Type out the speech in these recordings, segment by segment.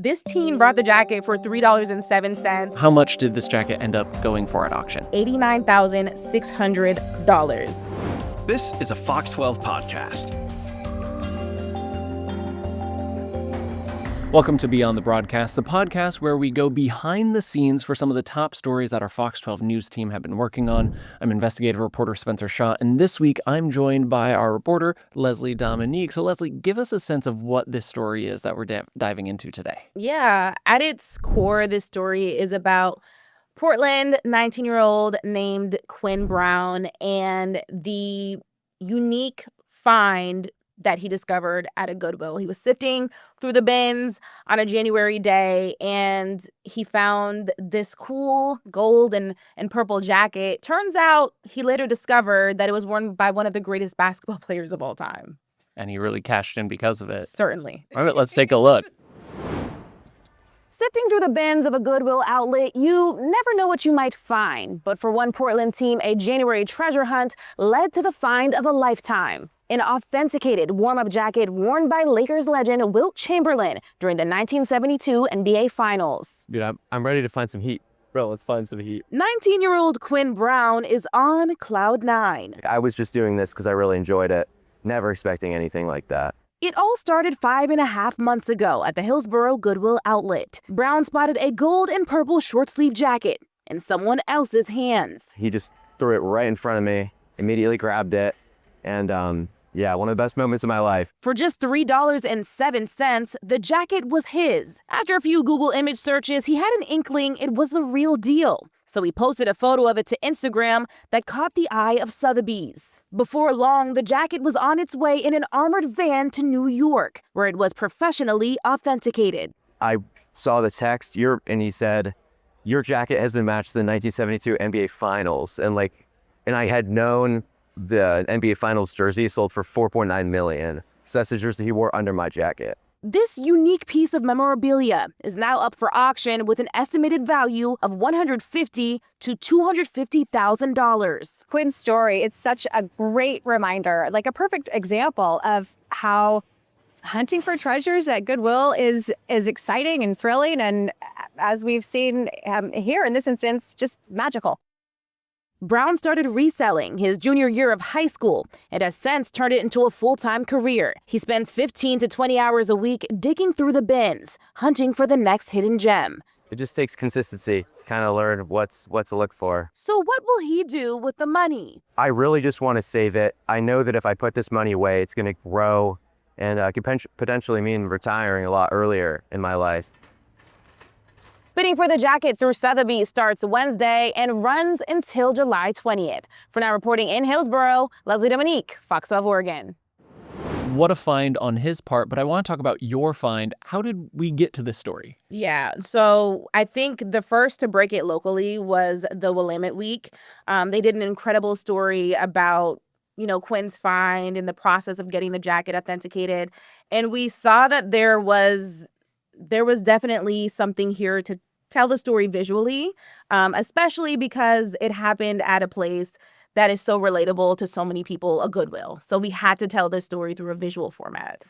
This teen bought the jacket for $3.07. How much did this jacket end up going for at auction? $89,600. This is a Fox 12 podcast. Welcome to Beyond the Broadcast, the podcast where we go behind the scenes for some of the top stories that our Fox 12 News team have been working on. I'm investigative reporter Spencer Shaw, and this week I'm joined by our reporter, Leslie Dominique. So Leslie, give us a sense of what this story is that we're diving into today. Yeah, at its core, this story is about Portland 19-year-old named Quinn Brown and the unique find that he discovered at a Goodwill. He was sifting through the bins on a January day, and he found this cool gold and purple jacket. Turns out he later discovered that it was worn by one of the greatest basketball players of all time. And he really cashed in because of it. Certainly. All right, let's take a look. Sifting through the bins of a Goodwill outlet, you never know what you might find. But for one Portland team, a January treasure hunt led to the find of a lifetime. An authenticated warm-up jacket worn by Lakers legend Wilt Chamberlain during the 1972 NBA Finals. Dude, I'm ready to find some heat. Bro, let's find some heat. 19-year-old Quinn Brown is on cloud nine. I was just doing this because I really enjoyed it, never expecting anything like that. It all started 5.5 months ago at the Hillsborough Goodwill outlet. Brown spotted a gold and purple short-sleeve jacket in someone else's hands. He just threw it right in front of me, immediately grabbed it, and yeah, one of the best moments of my life. For just $3.07, the jacket was his. After a few Google image searches, he had an inkling it was the real deal. So he posted a photo of it to Instagram that caught the eye of Sotheby's. Before long, the jacket was on its way in an armored van to New York, where it was professionally authenticated. I saw the text, and he said, "Your jacket has been matched to the 1972 NBA Finals." And I had known the NBA Finals jersey sold for $4.9 million. So that's the jersey he wore under my jacket. This unique piece of memorabilia is now up for auction with an estimated value of $150,000 to $250,000. Quinn's story, it's such a great reminder, like a perfect example of how hunting for treasures at Goodwill is exciting and thrilling, and as we've seen here in this instance, just magical. Brown started reselling his junior year of high school and has since turned it into a full-time career. He spends 15 to 20 hours a week digging through the bins, hunting for the next hidden gem. It just takes consistency to kind of learn what to look for. So what will he do with the money? I really just want to save it. I know that if I put this money away, it's going to grow and could potentially mean retiring a lot earlier in my life. Bidding for the jacket through Sotheby's starts Wednesday and runs until July 20th. For now, reporting in Hillsborough, Leslie Dominique, Fox 12 Oregon. What a find on his part, but I want to talk about your find. How did we get to this story? Yeah, so I think the first to break it locally was the Willamette Week. They did an incredible story about Quinn's find and the process of getting the jacket authenticated. And we saw that there was definitely something here to tell the story visually, especially because it happened at a place that is so relatable to so many people, a Goodwill. So we had to tell this story through a visual format.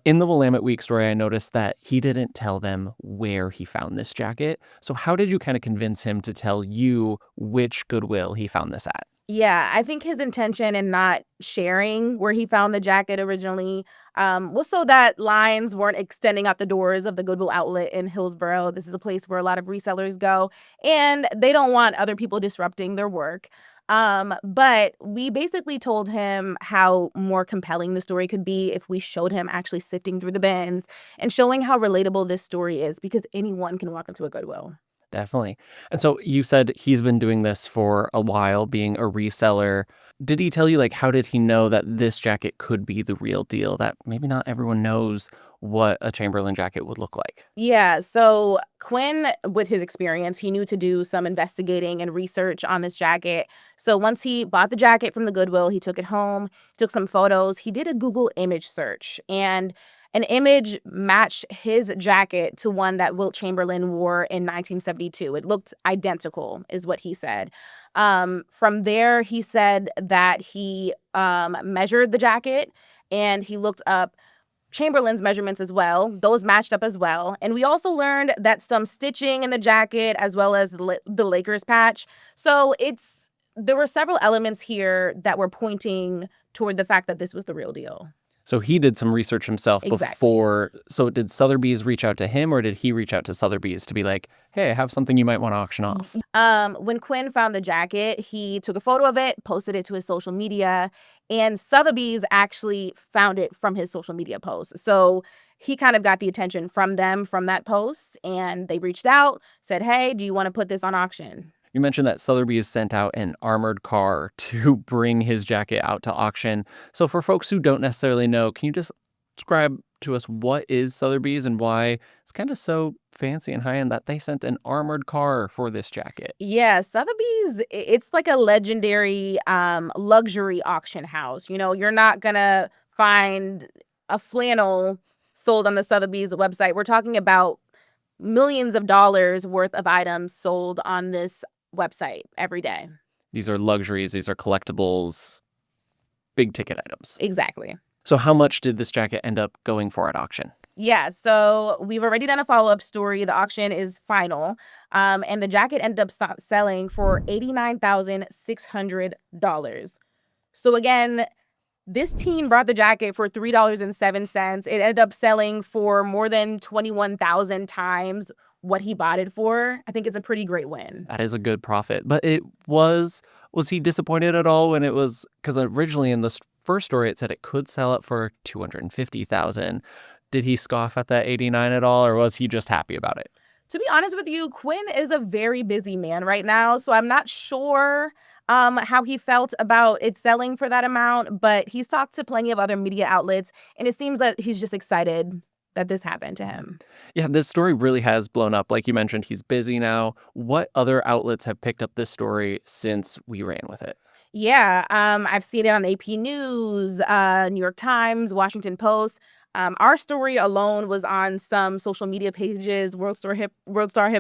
In the Willamette Week story, I noticed that he didn't tell them where he found this jacket. So how did you kind of convince him to tell you which Goodwill he found this at? Yeah, I think his intention in not sharing where he found the jacket originally was so that lines weren't extending out the doors of the Goodwill outlet in Hillsborough. This is a place where a lot of resellers go, and they don't want other people disrupting their work. But we basically told him how more compelling the story could be if we showed him actually sifting through the bins and showing how relatable this story is, because anyone can walk into a Goodwill. Definitely. And so you said he's been doing this for a while, being a reseller. Did he tell you, how did he know that this jacket could be the real deal? That maybe not everyone knows what a Chamberlain jacket would look like. Yeah, so Quinn, with his experience, he knew to do some investigating and research on this jacket. So once he bought the jacket from the Goodwill, he took it home, took some photos. He did a Google image search, and an image matched his jacket to one that Wilt Chamberlain wore in 1972. It looked identical, is what he said. From there, he said that he measured the jacket and he looked up Chamberlain's measurements as well. Those matched up as well. And we also learned that some stitching in the jacket as well as the Lakers patch. So there were several elements here that were pointing toward the fact that this was the real deal. So he did some research himself Exactly. before. So did Sotheby's reach out to him, or did he reach out to Sotheby's to be like, hey, I have something you might want to auction off? When Quinn found the jacket, he took a photo of it, posted it to his social media, and Sotheby's actually found it from his social media post. So he kind of got the attention from them from that post, and they reached out, said, hey, do you want to put this on auction? You mentioned that Sotheby's sent out an armored car to bring his jacket out to auction. So for folks who don't necessarily know, can you just describe to us what is Sotheby's and why it's kind of so fancy and high-end that they sent an armored car for this jacket? Yeah, Sotheby's, it's like a legendary luxury auction house. You know, you're not going to find a flannel sold on the Sotheby's website. We're talking about millions of dollars worth of items sold on this website every day. These are luxuries. These are collectibles, big ticket items. Exactly. So how much did this jacket end up going for at auction? Yeah, so we've already done a follow-up story. The auction is final, and the jacket ended up selling for $89,600. So again, this teen brought the jacket for $3.07. It ended up selling for more than 21,000 times what he bought it for. I think it's a pretty great win. That is a good profit. But was he disappointed at all when it was, because originally in this first story it said it could sell it for $250,000. Did he scoff at that 89 at all, or was he just happy about it? To be honest with you, Quinn is a very busy man right now, so I'm not sure how he felt about it selling for that amount, but he's talked to plenty of other media outlets, and it seems that he's just excited that this happened to him. Yeah, this story really has blown up. Like you mentioned, he's busy now. What other outlets have picked up this story since we ran with it? Yeah, I've seen it on AP News, New York Times, Washington Post. Our story alone was on some social media pages, World Star Hip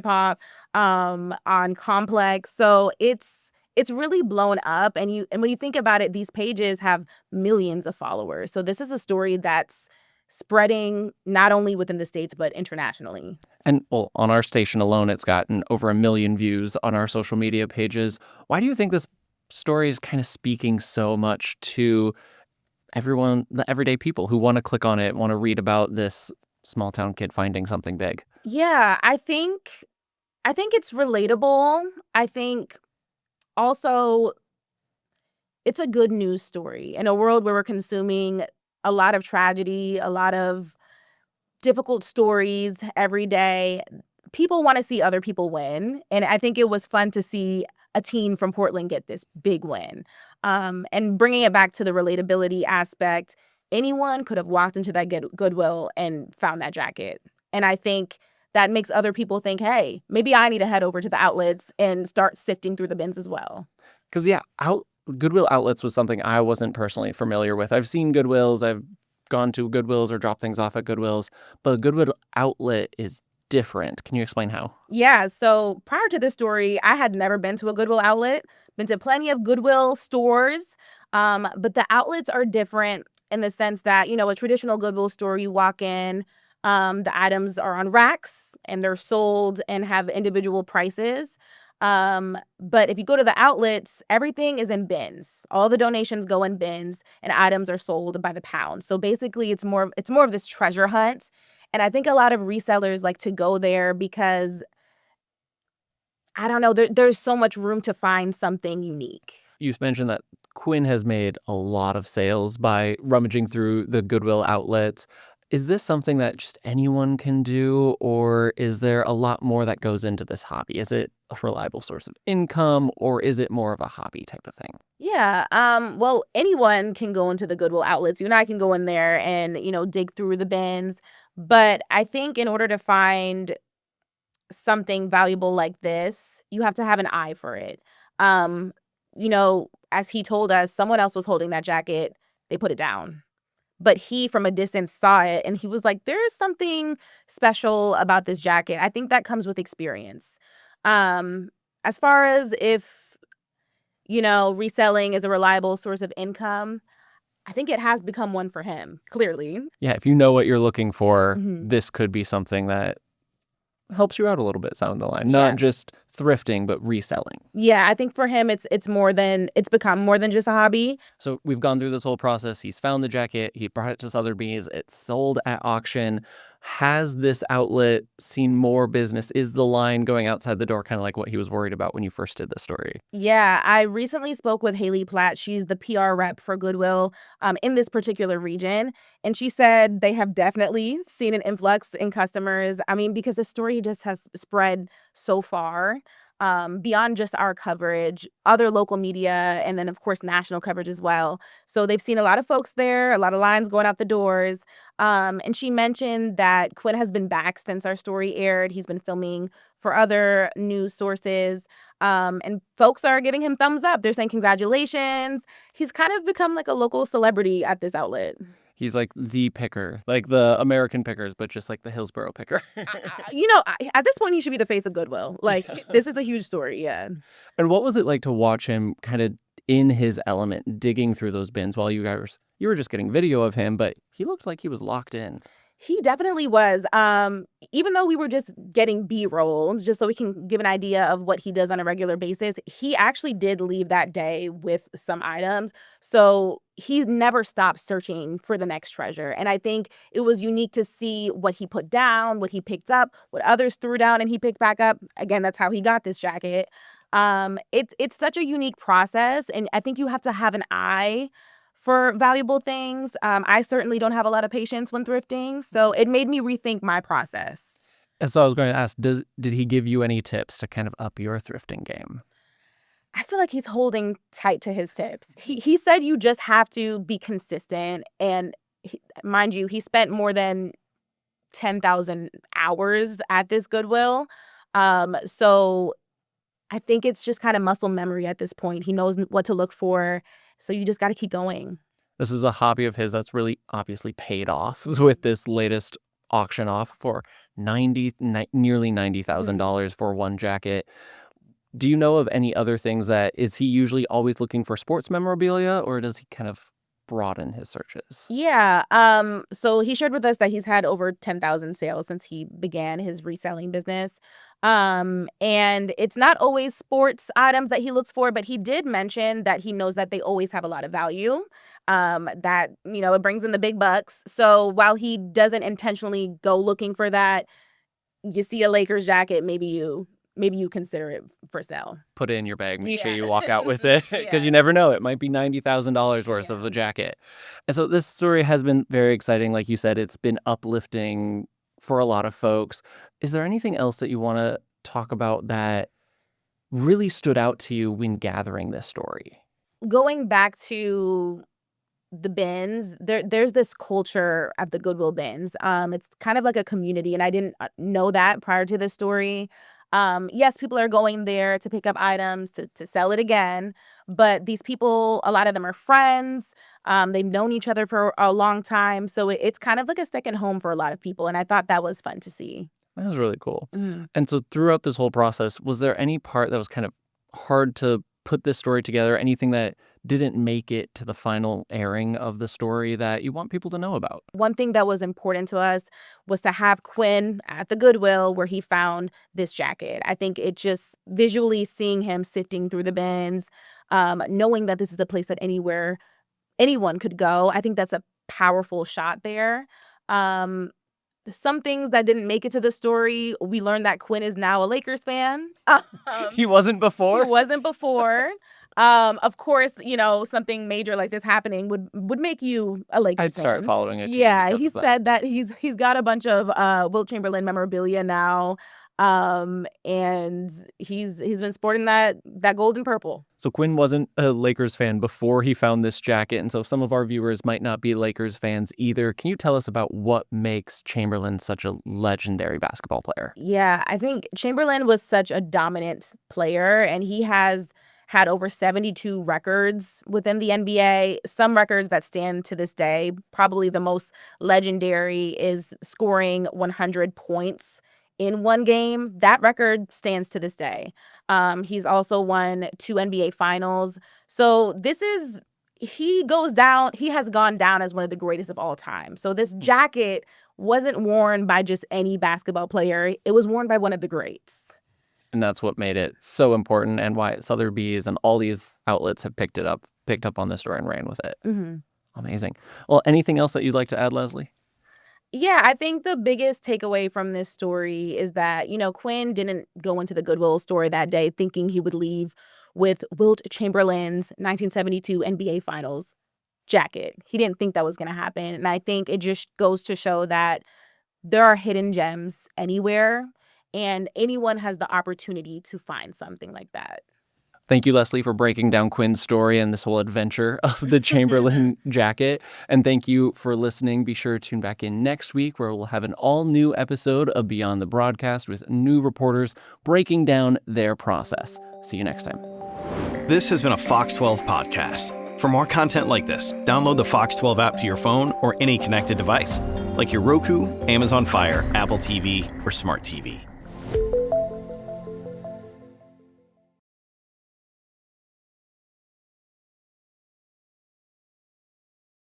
Hop, on Complex. So it's really blown up. And when you think about it, these pages have millions of followers. So this is a story that's spreading not only within the States, but internationally. And well, on our station alone, it's gotten over 1 million views on our social media pages. Why do you think this story is kind of speaking so much to everyone, the everyday people who want to click on it, want to read about this small town kid finding something big? Yeah, I think it's relatable. I think also it's a good news story in a world where we're consuming a lot of tragedy, a lot of difficult stories every day. People want to see other people win. And I think it was fun to see a teen from Portland get this big win. And bringing it back to the relatability aspect, anyone could have walked into that Goodwill and found that jacket. And I think that makes other people think, hey, maybe I need to head over to the outlets and start sifting through the bins as well. Because, yeah, Goodwill outlets was something I wasn't personally familiar with. I've seen Goodwills. I've gone to Goodwills or dropped things off at Goodwills. But a Goodwill outlet is different. Can you explain how? Yeah, so prior to this story, I had never been to a Goodwill outlet, been to plenty of Goodwill stores, but the outlets are different in the sense that, a traditional Goodwill store, you walk in, the items are on racks and they're sold and have individual prices. But if you go to the outlets, everything is in bins. All the donations go in bins and items are sold by the pound. So basically it's more of this treasure hunt. And I think a lot of resellers like to go there because, I don't know, there's so much room to find something unique. You mentioned that Quinn has made a lot of sales by rummaging through the Goodwill outlets. Is this something that just anyone can do, or is there a lot more that goes into this hobby? Is it a reliable source of income, or is it more of a hobby type of thing? Yeah, well, anyone can go into the Goodwill outlets. You and I can go in there and, dig through the bins. But I think in order to find something valuable like this, you have to have an eye for it. As he told us, someone else was holding that jacket. They put it down. But he, from a distance, saw it, and he was like, there's something special about this jacket. I think that comes with experience. As far as if, reselling is a reliable source of income, I think it has become one for him, clearly. Yeah, if you know what you're looking for, Mhm. this could be something that helps you out a little bit down the line. Yeah. Not just thrifting, but reselling. Yeah, I think for him it's become more than just a hobby. So we've gone through this whole process. He's found the jacket. He brought it to Sotheby's. It's sold at auction. Has this outlet seen more business? Is the line going outside the door kind of like what he was worried about when you first did the story? Yeah, I recently spoke with Haley Platt. She's the PR rep for Goodwill in this particular region. And she said they have definitely seen an influx in customers. I mean, because the story just has spread so far beyond just our coverage, other local media, and then, of course, national coverage as well. So they've seen a lot of folks there, a lot of lines going out the doors. And she mentioned that Quinn has been back since our story aired. He's been filming for other news sources. And folks are giving him thumbs up. They're saying congratulations. He's kind of become like a local celebrity at this outlet. He's like the picker, like the American pickers, but just like the Hillsborough picker. At this point, he should be the face of Goodwill. Like, this is a huge story. Yeah. And what was it like to watch him kind of in his element, digging through those bins while you were just getting video of him, but he looked like he was locked in. He definitely was. Even though we were just getting B-roll, just so we can give an idea of what he does on a regular basis, he actually did leave that day with some items. So he never stopped searching for the next treasure. And I think it was unique to see what he put down, what he picked up, what others threw down and he picked back up. Again, that's how he got this jacket. It's such a unique process. And I think you have to have an eye for valuable things. I certainly don't have a lot of patience when thrifting, so it made me rethink my process. And so I was going to ask, did he give you any tips to kind of up your thrifting game? I feel like he's holding tight to his tips. He said you just have to be consistent, and mind you, he spent more than 10,000 hours at this Goodwill. So I think it's just kind of muscle memory at this point. He knows what to look for, so you just got to keep going. This is a hobby of his that's really obviously paid off with this latest auction off for nearly $90,000 for one jacket. Do you know of any other things is he usually always looking for sports memorabilia, or does he kind of broaden his searches? Yeah. So he shared with us that he's had over 10,000 sales since he began his reselling business. And it's not always sports items that he looks for, but he did mention that he knows that they always have a lot of value. That, it brings in the big bucks. So while he doesn't intentionally go looking for that, you see a Lakers jacket, maybe you consider it for sale. Put it in your bag. Make sure Yeah. you walk out with it because Yeah. you never know. It might be $90,000 worth of a jacket. And so this story has been very exciting. Like you said, it's been uplifting for a lot of folks. Is there anything else that you want to talk about that really stood out to you when gathering this story? Going back to the bins, there's this culture at the Goodwill bins. It's kind of like a community, and I didn't know that prior to this story. Yes, people are going there to pick up items to sell it again, but these people, a lot of them are friends. They've known each other for a long time, so it's kind of like a second home for a lot of people, and I thought that was fun to see. That was really cool. Mm. And so throughout this whole process, was there any part that was kind of hard to put this story together? Anything that didn't make it to the final airing of the story that you want people to know about? One thing that was important to us was to have Quinn at the Goodwill where he found this jacket. I think it just visually seeing him sifting through the bins, knowing that this is a place that anyone could go. I think that's a powerful shot there. Some things that didn't make it to the story, we learned that Quinn is now a Lakers fan. He wasn't before? He wasn't before. Of course, something major like this happening would make you a Lakers fan. I'd start following it. Yeah, he said that he's got a bunch of Wilt Chamberlain memorabilia now. And he's been sporting that gold and purple. So Quinn wasn't a Lakers fan before he found this jacket, and so some of our viewers might not be Lakers fans either. Can you tell us about what makes Chamberlain such a legendary basketball player? Yeah, I think Chamberlain was such a dominant player, and he has had over 72 records within the NBA, some records that stand to this day. Probably the most legendary is scoring 100 points in one game. That record stands to this day. He's also won 2 NBA finals. So he has gone down as one of the greatest of all time. So this jacket wasn't worn by just any basketball player. It was worn by one of the greats. And that's what made it so important and why Sotheby's and all these outlets have picked up on this story and ran with it. Mm-hmm. Amazing. Well, anything else that you'd like to add, Leslie? Yeah, I think the biggest takeaway from this story is that, Quinn didn't go into the Goodwill store that day thinking he would leave with Wilt Chamberlain's 1972 NBA Finals jacket. He didn't think that was going to happen. And I think it just goes to show that there are hidden gems anywhere, and anyone has the opportunity to find something like that. Thank you, Leslie, for breaking down Quinn's story and this whole adventure of the Chamberlain jacket. And thank you for listening. Be sure to tune back in next week where we'll have an all-new episode of Beyond the Broadcast with new reporters breaking down their process. See you next time. This has been a Fox 12 podcast. For more content like this, download the Fox 12 app to your phone or any connected device, like your Roku, Amazon Fire, Apple TV, or Smart TV.